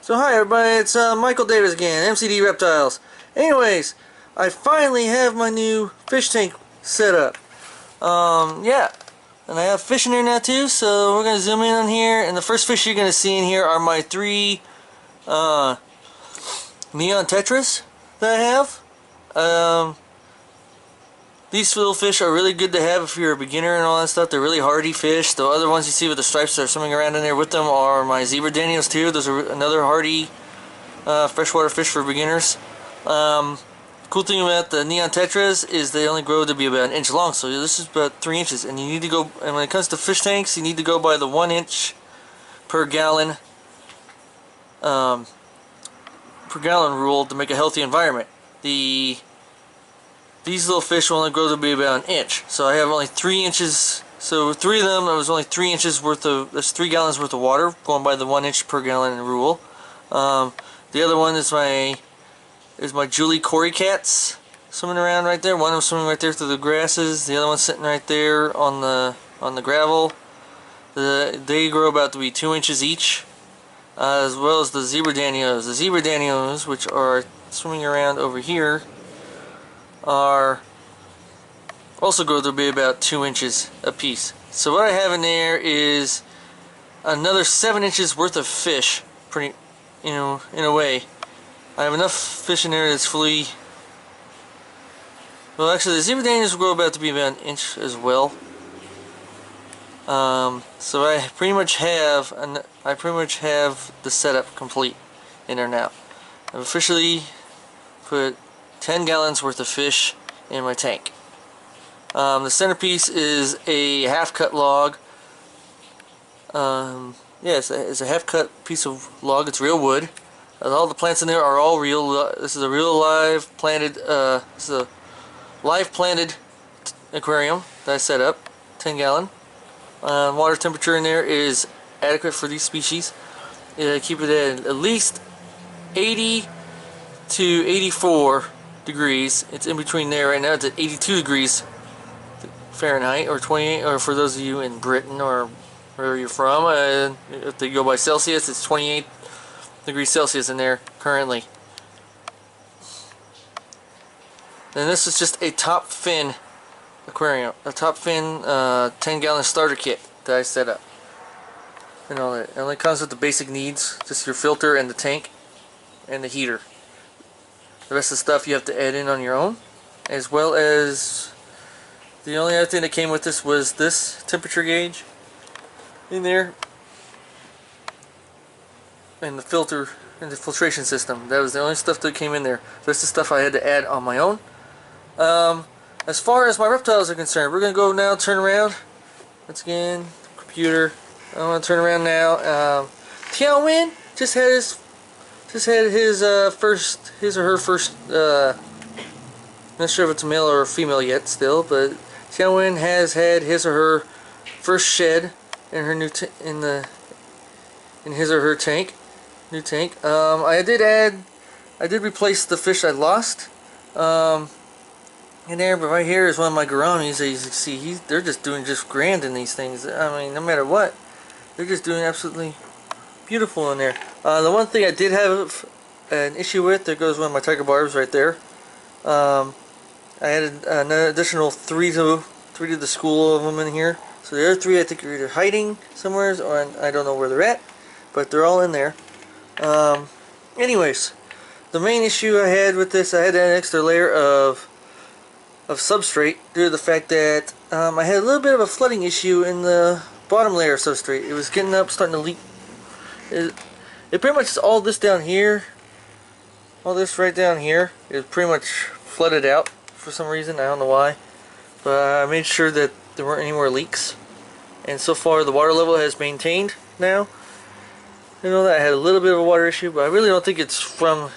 So hi everybody, it's Michael Davis again, MCD Reptiles. Anyways, I finally have my new fish tank set up. Yeah, and I have fish in there now too, so we're going to zoom in on here, and the first fish you're going to see in here are my three neon tetras that I have. These little fish are really good to have if you're a beginner and all that stuff. They're really hardy fish. The other ones you see with the stripes that are swimming around in there with them are my zebra danios too. Those are another hardy freshwater fish for beginners. Cool thing about the neon tetras is they only grow to be about an inch long, so this is about 3 inches. And you need to go. And when it comes to fish tanks, you need to go by the 1 inch per gallon rule to make a healthy environment. These little fish will only grow to be about an inch, so I have only 3 inches. So with 3 of them, it was only 3 inches worth of. That's 3 gallons worth of water, going by the 1 inch per gallon rule. The other one is my Julie Cory cats swimming around right there. One of them swimming right there through the grasses. The other one sitting right there on the gravel. They grow about to be 2 inches each, as well as the zebra danios. The zebra danios, which are swimming around over here, are also grow to be about 2 inches a piece. So what I have in there is another 7 inches worth of fish, pretty, in a way. I have enough fish in there that's fully. Well, actually, the zebra danios will grow about to be about an inch as well. So I pretty much have the setup complete in there now. I've officially put 10 gallons worth of fish in my tank. The centerpiece is a half-cut log. Yeah, it's a half-cut piece of log. It's real wood. All the plants in there are all real. This is a real live planted. This is a live planted aquarium that I set up. 10 gallon. Water temperature in there is adequate for these species. Keep it at least 80 to 84 degrees. It's in between there right now. It's at 82 degrees Fahrenheit, or 28, or for those of you in Britain or wherever you're from, if they go by Celsius, it's 28 degrees Celsius in there currently. And this is just a top fin aquarium, a top fin 10 gallon starter kit that I set up. And all that. It only comes with the basic needs, just your filter and the tank and the heater. The rest of the stuff you have to add in on your own, as well as the only other thing that came with this was this temperature gauge in there, and the filter and the filtration system. That was the only stuff that came in there. The rest of the stuff I had to add on my own. As far as my reptiles are concerned, we're going to go now, turn around. Once again, computer. I want to turn around now. Tiao Wen just had his or her first, not sure if it's a male or a female yet still, but Tiao Wen has had his or her first shed in her new in his or her tank, new tank. I did replace the fish I lost in there, but right here is one of my gouramis. As you can see, they're just doing just grand in these things. I mean, no matter what, they're just doing absolutely beautiful in there. The one thing I did have an issue with, there goes one of my tiger barbs right there. I added an additional three to the school of them in here. So the other 3 I think are either hiding somewhere, or I don't know where they're at, but they're all in there. Anyways, the main issue I had with this, I had an extra layer of substrate due to the fact that I had a little bit of a flooding issue in the bottom layer of substrate. It was getting up, starting to leak. It pretty much is all this down here. All this right down here is pretty much flooded out for some reason. I don't know why. But I made sure that there weren't any more leaks. And so far the water level has maintained now. I know that I had a little bit of a water issue, but I really don't think it's from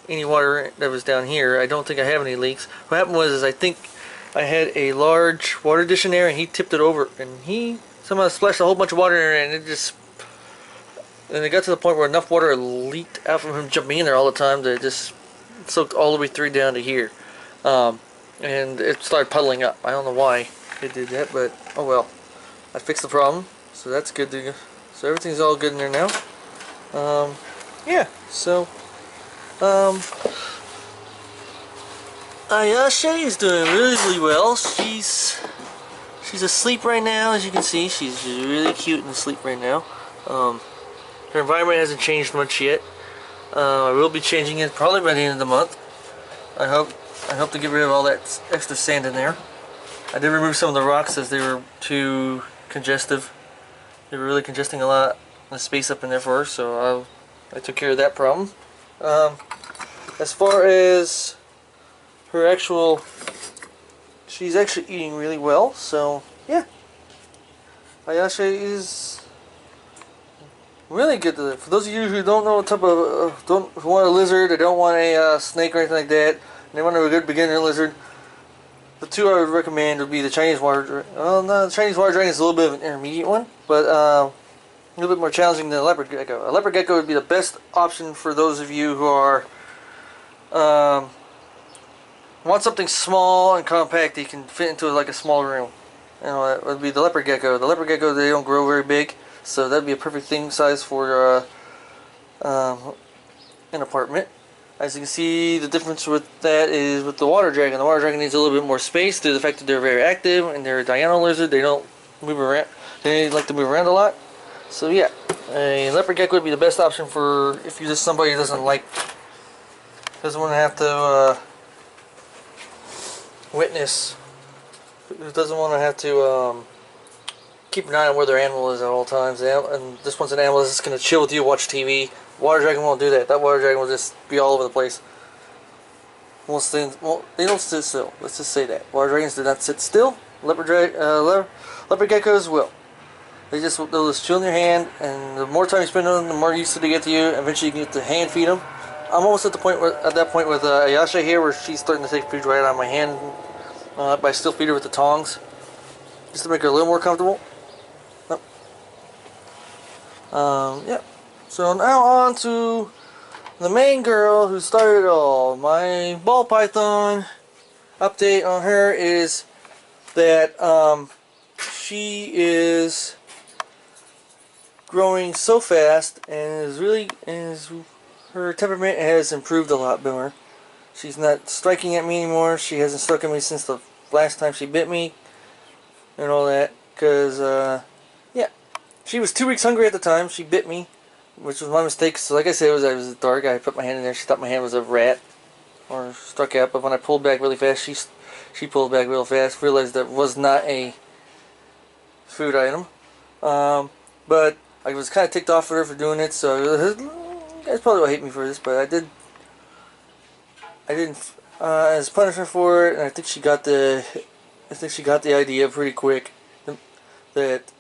any water that was down here. I don't think I have any leaks. What happened was I think I had a large water dish in there and he tipped it over. And he somehow splashed a whole bunch of water in there, and it got to the point where enough water leaked out from him jumping in there all the time that it just soaked all the way through down to here. And it started puddling up. I don't know why it did that, but oh well. I fixed the problem, so that's good. So everything's all good in there now. yeah, so Ayasha is doing really well. She's asleep right now, as you can see. She's really cute and asleep right now. Her environment hasn't changed much yet. I will be changing it probably by the end of the month. I hope to get rid of all that extra sand in there. I did remove some of the rocks as they were too congestive. They were really congesting a lot of space up in there for her, so I took care of that problem. As far as her she's actually eating really well, so yeah. Ayasha is really good. For those of you who don't know what type of, who want a lizard, or don't want a snake or anything like that, and they want a good beginner lizard, the two I would recommend would be the Chinese water dragon. Well, no, the Chinese water dragon is a little bit of an intermediate one, but a little bit more challenging than a leopard gecko. A leopard gecko would be the best option for those of you who are want something small and compact that you can fit into like a small room. You know, that would be the leopard gecko. The leopard gecko, they don't grow very big, so that'd be a perfect thing size for an apartment. As you can see, the difference with that is with the water dragon. The water dragon needs a little bit more space due to the fact that they're very active and they're a diurnal lizard. They don't move around. They like to move around a lot. So yeah, a leopard gecko would be the best option for if you're just somebody who doesn't want to have to keep an eye on where their animal is at all times. And this one's an animal that's just going to chill with you, watch TV. Water dragon won't do that. That water dragon will just be all over the place. They don't sit still. Let's just say that. Water dragons do not sit still. Leopard geckos will. They'll just chill in your hand, and the more time you spend on them, the more used to they get to you. Eventually, you can get to hand feed them. I'm almost at that point with Ayasha here, where she's starting to take food right out of my hand. But I still feed her with the tongs, just to make her a little more comfortable. Yeah. So now on to the main girl who started it all. My ball python update on her is that she is growing so fast and her temperament has improved a lot more. She's not striking at me anymore. She hasn't struck at me since the last time she bit me and all that, because yeah, she was 2 weeks hungry at the time. She bit me, which was my mistake. So like I said, I was dark. I put my hand in there. She thought my hand was a rat or struck at. But when I pulled back really fast, she pulled back real fast. Realized that was not a food item. But I was kind of ticked off at her for doing it. So you guys probably will hate me for this, but I didn't as punishment for it. And I think she got the idea pretty quick that.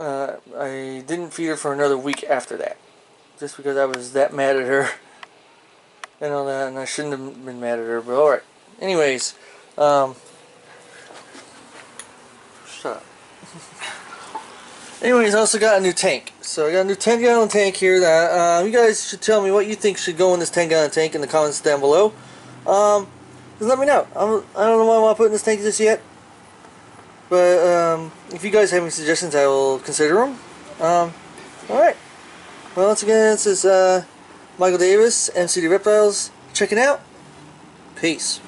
I didn't feed her for another week after that, just because I was that mad at her and all that, and I shouldn't have been mad at her. But alright, anyways, shut up. Anyways, I also got a new tank. So I got a new 10-gallon tank here that you guys should tell me what you think should go in this 10-gallon tank in the comments down below. Just let me know. I don't know what I want to put in this tank just yet. But if you guys have any suggestions, I will consider them. Alright. Well, once again, this is Michael Davis, MCD Reptiles, checking out. Peace.